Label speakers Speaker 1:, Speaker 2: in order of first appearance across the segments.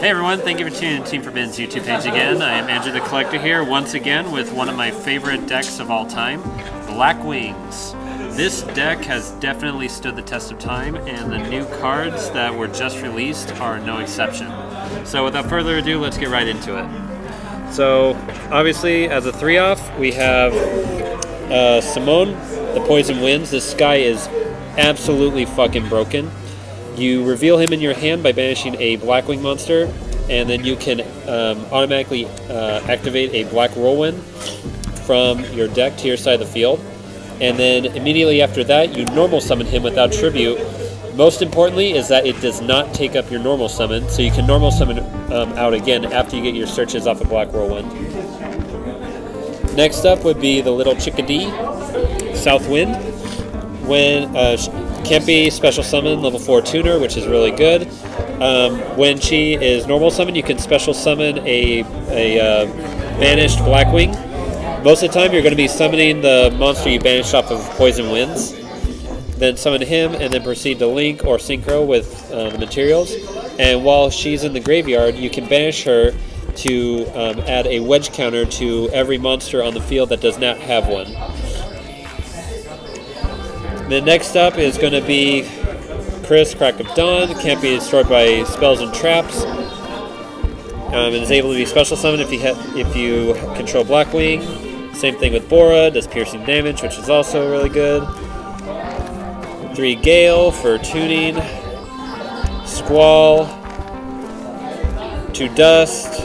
Speaker 1: Hey everyone, thank you for tuning in to Team Forbidden's YouTube page again. I am Andrew the Collector here once again with one of my favorite decks of all time, Blackwings. This deck has definitely stood the test of time, and the new cards that were just released are no exception. So without further ado, let's get right into it. So obviously as a 3-off, we have Simone, the Poison Winds. This guy is absolutely fucking broken. You reveal him in your hand by banishing a Blackwing monster, and then you can automatically activate a Black Whirlwind from your deck to your side of the field. And then immediately after that, you normal summon him without tribute. Most importantly is that it does not take up your normal summon, so you can normal summon out again after you get your searches off of Black Whirlwind. Next up would be the little Chickadee, Southwind. When can't be special summon, level 4 tuner, which is really good. When she is normal summon, you can special summon a banished Blackwing. Most of the time, you're going to be summoning the monster you banished off of Poison Winds. Then summon him, and then proceed to link or synchro with the materials. And while she's in the graveyard, you can banish her to add a wedge counter to every monster on the field that does not have one. The next up is going to be Chris, Crack of Dawn. Can't be destroyed by spells and traps. And is able to be special summoned if you control Blackwing. Same thing with Bora, does piercing damage, which is also really good. 3 Gale for tuning. Squall. 2 Dust.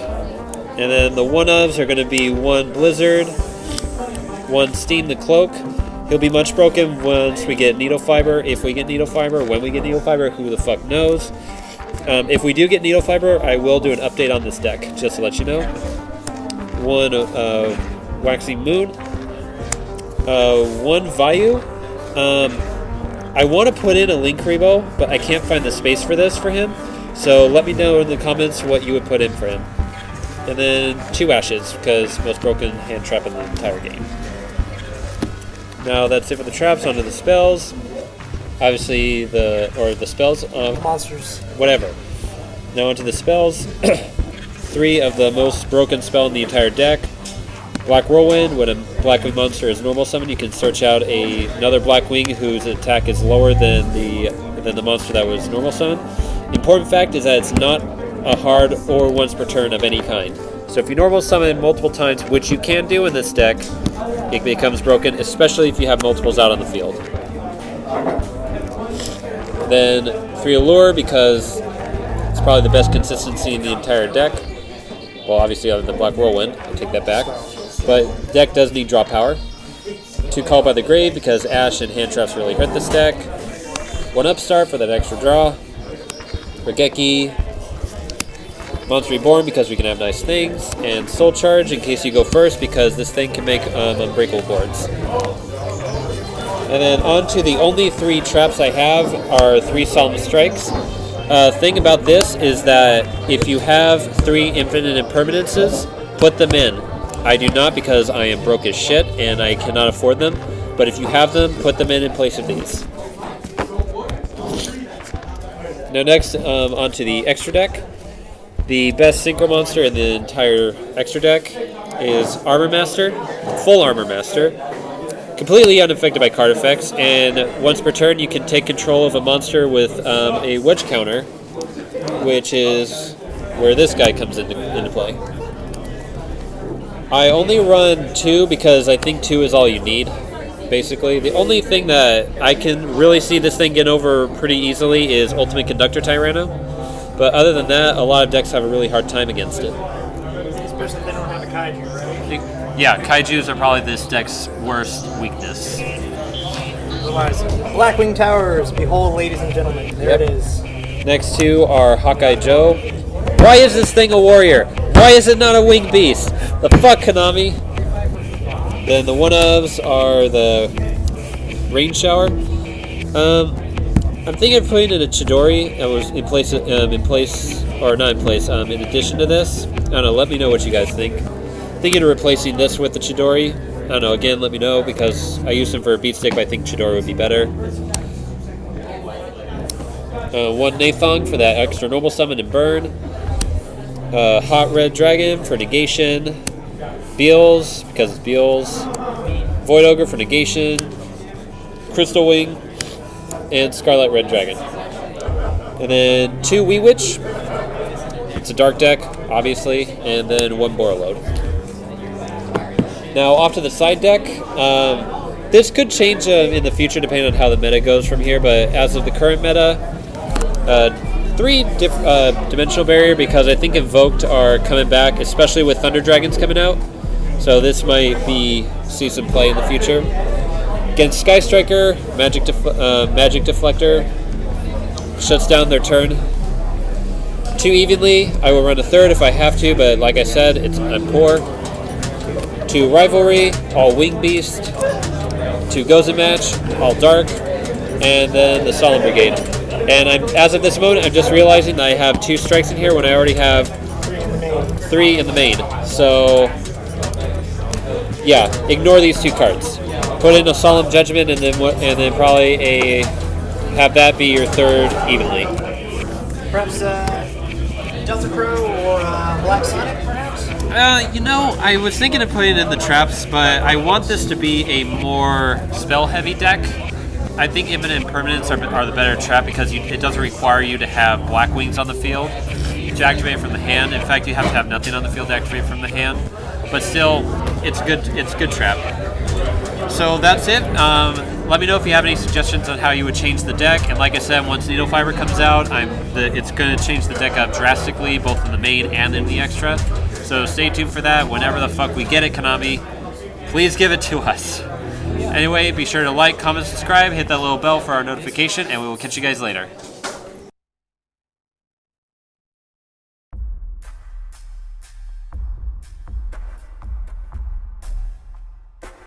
Speaker 1: And then the one-ofs are going to be 1 Blizzard, 1 Steam the Cloak. He'll be much broken once we get Needle Fiber. If we get Needle Fiber, when we get Needle Fiber, who the fuck knows. If we do get Needle Fiber, I will do an update on this deck, just to let you know. 1 Waxing Moon. 1 Vayu. I want to put in a Link Rebo, but I can't find the space for this for him. So let me know in the comments what you would put in for him. And then 2 Ashes, because most broken hand trap in the entire game. Now that's it for the traps. Onto the spells. Obviously the spells.
Speaker 2: Monsters.
Speaker 1: Whatever. Now onto the spells. 3 of the most broken spell in the entire deck. Black Whirlwind. When a Blackwing monster is normal summon, you can search out another Blackwing whose attack is lower than the monster that was normal summon. The important fact is that it's not a hard or once per turn of any kind. So if you normal summon multiple times, which you can do in this deck, it becomes broken, especially if you have multiples out on the field. Then 3 Allure, because it's probably the best consistency in the entire deck. Well, obviously other than Black Whirlwind, I'll take that back. But deck does need draw power. 2 Call by the Grave, because Ash and hand traps really hurt this deck. 1 Upstart for that extra draw. Regeki. Monster Reborn, because we can have nice things, and Soul Charge in case you go first, because this thing can make unbreakable boards. And then on to the only 3 traps I have are 3 Solemn Strikes. Thing about this is that if you have 3 infinite impermanences, put them in. I do not, because I am broke as shit and I cannot afford them, but if you have them, put them in place of these. Now next, onto the extra deck. The best synchro monster in the entire extra deck is Armor Master, full Armor Master, completely unaffected by card effects, and once per turn you can take control of a monster with a wedge counter, which is where this guy comes into play. I only run 2 because I think 2 is all you need, basically. The only thing that I can really see this thing get over pretty easily is Ultimate Conductor Tyranno. But other than that, a lot of decks have a really hard time against it.
Speaker 2: Especially if they don't have a kaiju, right?
Speaker 1: Yeah, kaijus are probably this deck's worst weakness.
Speaker 2: Otherwise, Blackwing Towers, behold, ladies and gentlemen, there it is.
Speaker 1: Next 2 are Hawkeye Joe. Why is this thing a warrior? Why is it not a winged beast? The fuck, Konami? Then the one-ofs are the Rain Shower. I'm thinking of putting in a Chidori that was in addition to this. I don't know, let me know what you guys think. Thinking of replacing this with the Chidori. I don't know, again, let me know, because I used him for a beat stick, but I think Chidori would be better. 1 Nathong for that extra normal summon and burn. Hot Red Dragon for negation. Beals, because it's Beals. Void Ogre for negation. Crystal Wing. And Scarlet Red Dragon. And then 2 Wee Witch. It's a dark deck, obviously. And then 1 Borreload. Now, off to the side deck. This could change in the future depending on how the meta goes from here, but as of the current meta, 3 Dimensional Barrier, because I think Invoked are coming back, especially with Thunder Dragons coming out. So this might see some play in the future. Against Sky Striker, Magic Deflector shuts down their turn. 2 Evenly, I will run a 3rd if I have to, but like I said, I'm poor. 2 Rivalry, all Wing Beast. 2 Gozen Match, all dark, and then the Solemn Brigade. And as of this moment, I'm just realizing that I have 2 strikes in here when I already have 3 in the main. So, yeah, ignore these 2 cards. Put in a Solemn Judgment, and then probably have that be your 3rd evenly.
Speaker 2: Perhaps Delta Crow or Black Sonic, perhaps?
Speaker 1: I was thinking of putting in the traps, but I want this to be a more spell-heavy deck. I think Imminent Impermanence are the better trap because it doesn't require you to have Blackwings on the field to activate from the hand. In fact, you have to have nothing on the field to activate from the hand. But still, it's good trap. So that's it. Let me know if you have any suggestions on how you would change the deck. And like I said, once Needle Fiber comes out, it's going to change the deck up drastically, both in the main and in the extra. So stay tuned for that. Whenever the fuck we get it, Konami, please give it to us. Anyway, be sure to like, comment, subscribe, hit that little bell for our notification, and we will catch you guys later.